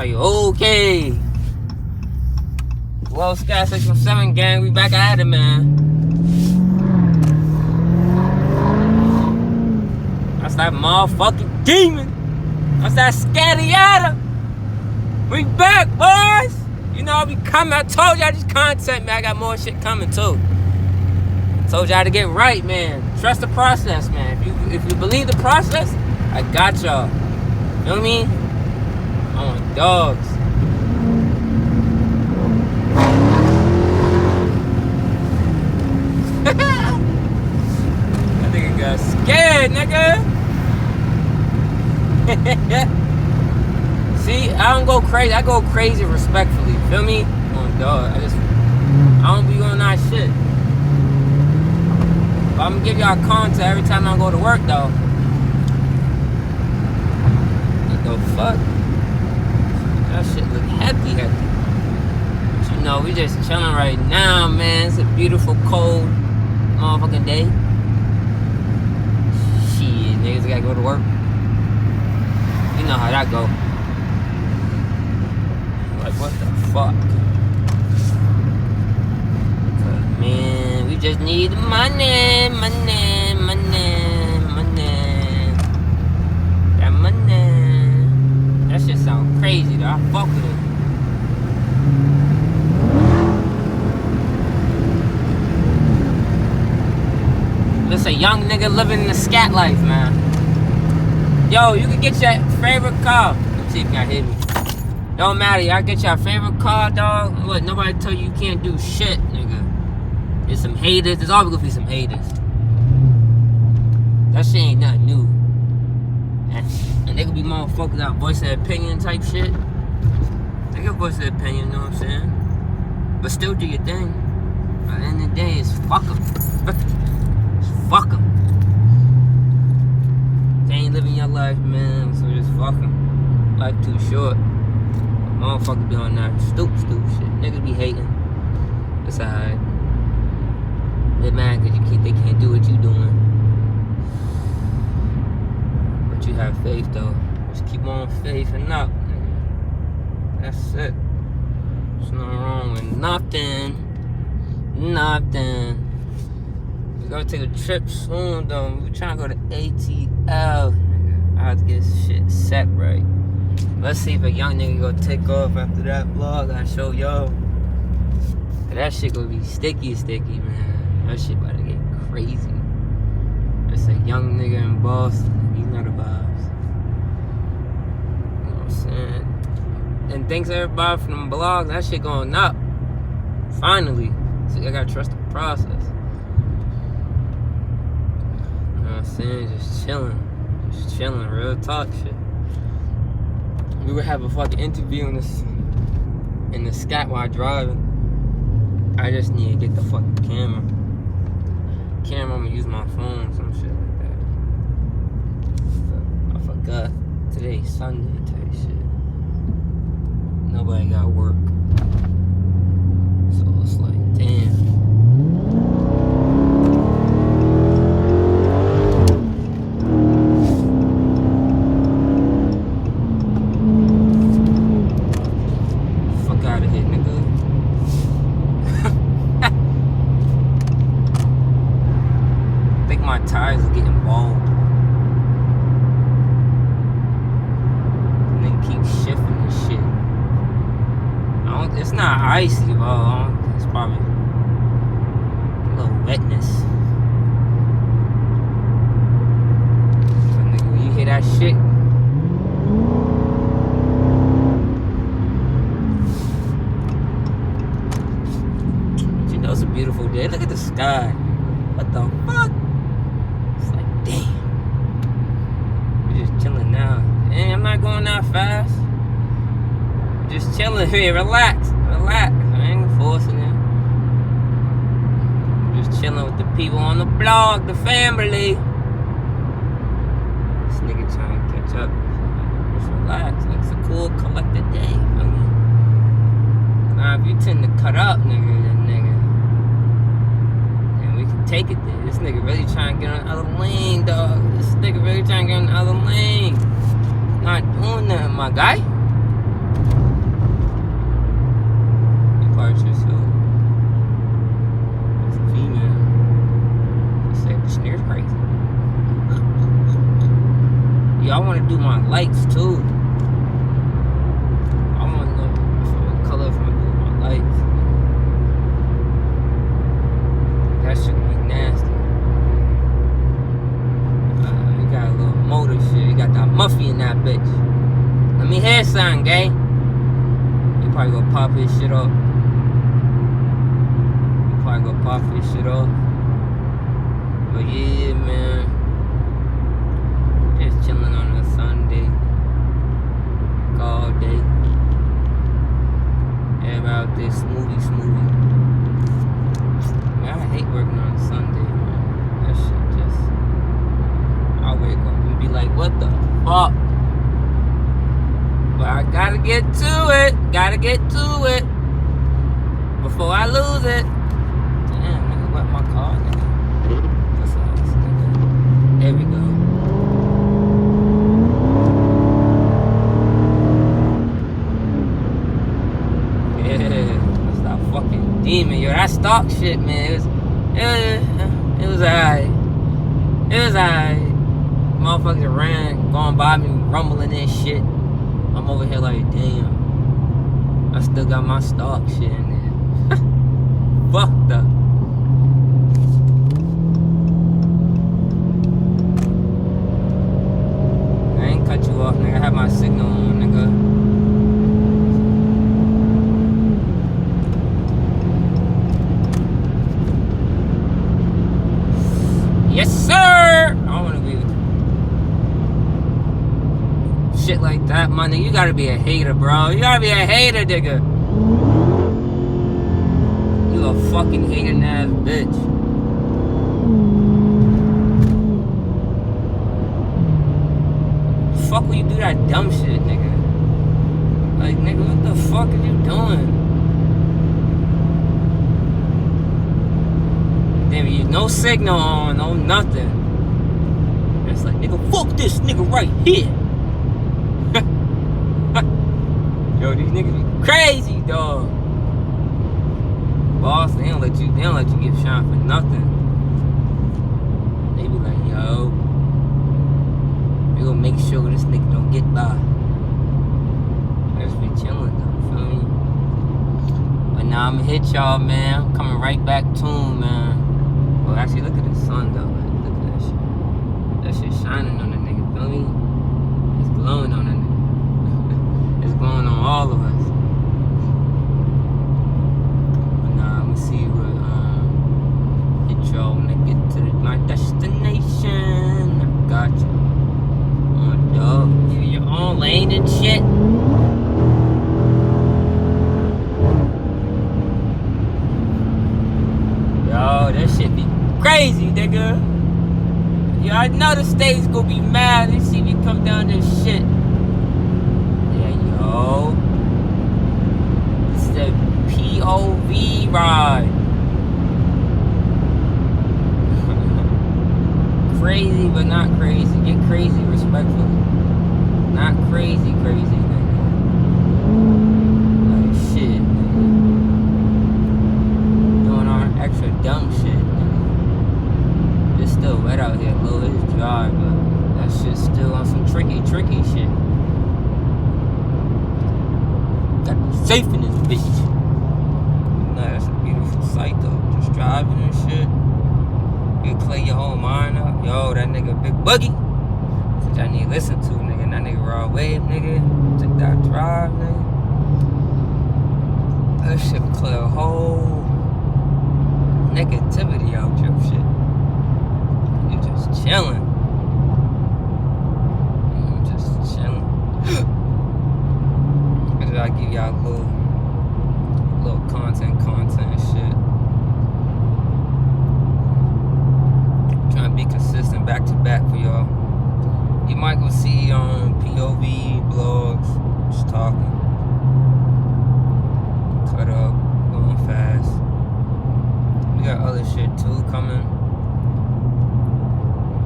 like, okay. Well, Sky 617 gang, we back at it, man. That's that motherfucking demon. That's that scattiata. We back, boys. You know, we coming. I told y'all this content, man. I got more shit coming, too. Told y'all to get right, man. Trust the process, man. If you believe the process, I got y'all. You know what I mean? I want dogs. That nigga got scared, nigga. See, I don't go crazy. I go crazy respectfully. Feel me? Oh, dog. I don't be on that shit. But I'm gonna give y'all content every time I go to work, though. What the fuck? That shit look heavy. But you know, we just chilling right now, man. It's a beautiful, cold motherfucking day. Shit, niggas gotta go to work. You know how that go. Like, what the fuck? Man, we just need money. That money. That shit sound crazy, though. I fuck with it. This a young nigga living in the scat life, man. Yo, you can get your favorite car. Let's see if you can hear me. Don't matter, y'all get your favorite car, dog. What, nobody tell you can't do shit, nigga. There's some haters. There's always gonna be some haters. That shit ain't nothing new. And they could be motherfuckers that voice their opinion type shit. They can voice their opinion, you know what I'm saying? But still do your thing. At the end of the day, it's fuck them. It's fuck them. They ain't living your life, man, so just fuck them. Life too short. Motherfuckers be on that stupid shit. Niggas be hating. It's alright. They mad cause they can't do what you doing. But you have faith though. Just keep on faithing up. That's it. There's nothing wrong with nothing. We gotta take a trip soon though. We trying to go to ATL. I have to get shit set right. Let's see if a young nigga gonna take off after that vlog I show y'all. That shit gonna be sticky, man. That shit about to get crazy. It's a young nigga in Boston. He's not a vibes. You know what I'm saying? And thanks everybody for them blogs. That shit going up. Finally. So I gotta trust the process. You know what I'm saying? Just chilling. Real talk shit. We would have a fucking interview in the scat while driving. I just need to get the fucking camera. I'm gonna use my phone, some shit like that. I forgot. Today's Sunday type shit. Nobody got work. So it's like, damn. My tires are getting bald. And then keep shifting and shit. It's not icy, bro. It's probably a little wetness. So nigga, when you hear that shit, you know it's a beautiful day. Look at the sky. What the fuck? Damn. We're just chilling now. Hey, I'm not going that fast. We're just chilling here. Relax. I ain't forcing it. We're just chilling with the people on the blog, the family. This nigga trying to catch up. Just relax. It's a cool, collected day. I mean, now, if you tend to cut up, nigga, take it there. This nigga really trying to get on the other lane, dog. This nigga really trying to get on the other lane. Not doing nothing, my guy. I want to do my lights too. I want to know what color if I'm gonna do my lights. That shit would be nasty. You got a little motor shit. You got that Muffy in that bitch. Let me hear something, gay. You probably gonna pop his shit off. But yeah, man. Just chilling on a Sunday. All day. Everybody out there smoothie. Man, I hate working on a Sunday, man. That shit just... I wake up and be like, what the fuck? But I gotta get to it. Before I lose it. Damn, nigga, wet my car, nigga. That's nice, nigga. There we go. Yeah, that's that fucking demon, yo. That stock shit, man. It was alright. Motherfuckers ran, going by me, rumbling and shit. I'm over here like, damn. I still got my stock shit in there. Fucked up. I ain't cut you off, nigga. I have my signal on, nigga. Yes, sir! I don't wanna be shit like that, my nigga. You gotta be a hater, bro. You gotta be a hater, nigga. You a fucking hating ass bitch. Fuck will you do that dumb shit, nigga? Like, nigga, what the fuck are you doing? Damn, you no signal on, no nothing. It's like, nigga, fuck this nigga right here. Yo, these niggas be crazy, dog. Boss, they don't let you get shot for nothing. They be like, yo, we gonna make sure this nigga don't get by. I just be chilling though, feel me? But now I'ma hit y'all, man. I'm coming right back to him, man. Well, actually, look at the sun though, man. Look at that shit. That shit shining on the nigga, feel me? It's glowing on the nigga. It's glowing on all of us. See what hit y'all when I get to my destination. I got you on dog. You your own lane and shit. Yo, that shit be crazy, nigga. Yo, I know the state's gonna be mad. They see me come down this shit. Yeah, yo. It's the POV ride. Crazy, but not crazy. Get crazy respectfully. Not crazy, nigga. Like shit, nigga. Doing our extra dumb shit, nigga. It's still wet out here, little. It's dry, but that shit's still on some tricky shit. Gotta be safe in this bitch. That's a beautiful sight though. Just driving and shit. You clear your whole mind up. Yo, that nigga Big Buggy. Which I need to listen to, nigga. That nigga Raw Wave, nigga. Take that drive, nigga. That shit clear a whole negativity out your shit. You just chilling. But I give y'all a little content and shit. Trying to be consistent back to back for y'all. You might go see on POV blogs, just talking. Cut up, going fast. We got other shit too coming.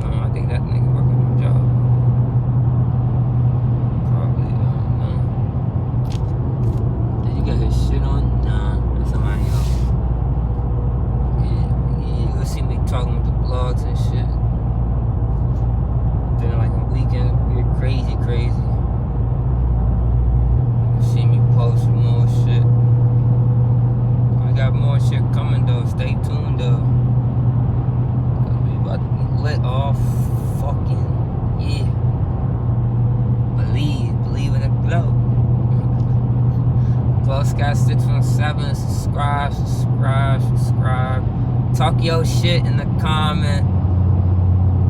I think that nigga working my job. Probably, no. Did you get his shit on? Nah, that's somebody else. Yeah, you'll see me talking with the blogs and shit. Then like on weekends, we're crazy. subscribe. Talk your shit in the comment.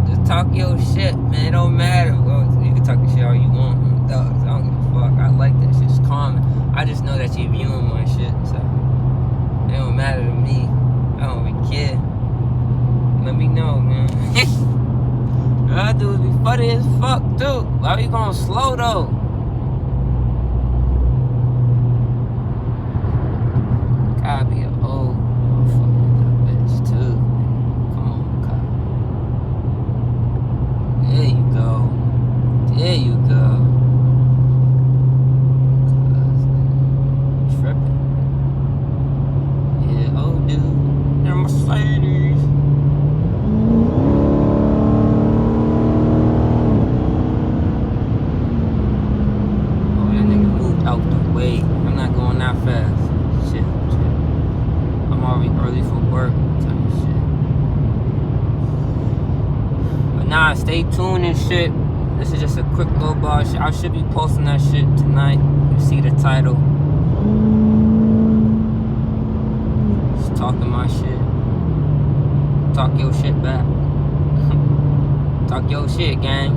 Just talk your shit, man. It don't matter. You can talk your shit all you want. Dogs. I don't give a fuck. I like that shit. It's common. I just know that you're viewing my shit, so it don't matter to me. I don't even care. Let me know, man. All I do is be funny as fuck, too. Why you going slow, though? Gotta be an old motherfucker in that bitch, too. Come on, God. There you go. There you go. Tripping. Yeah, old dude. They're Mercedes. Oh, that nigga moved out the way. I'm not going that fast. Shit. I'm already early for work. Type of shit. But nah, stay tuned and shit. This is just a quick little bar shit. I should be posting that shit tonight. You see the title. Just talking my shit. Talk your shit back. Talk your shit, gang.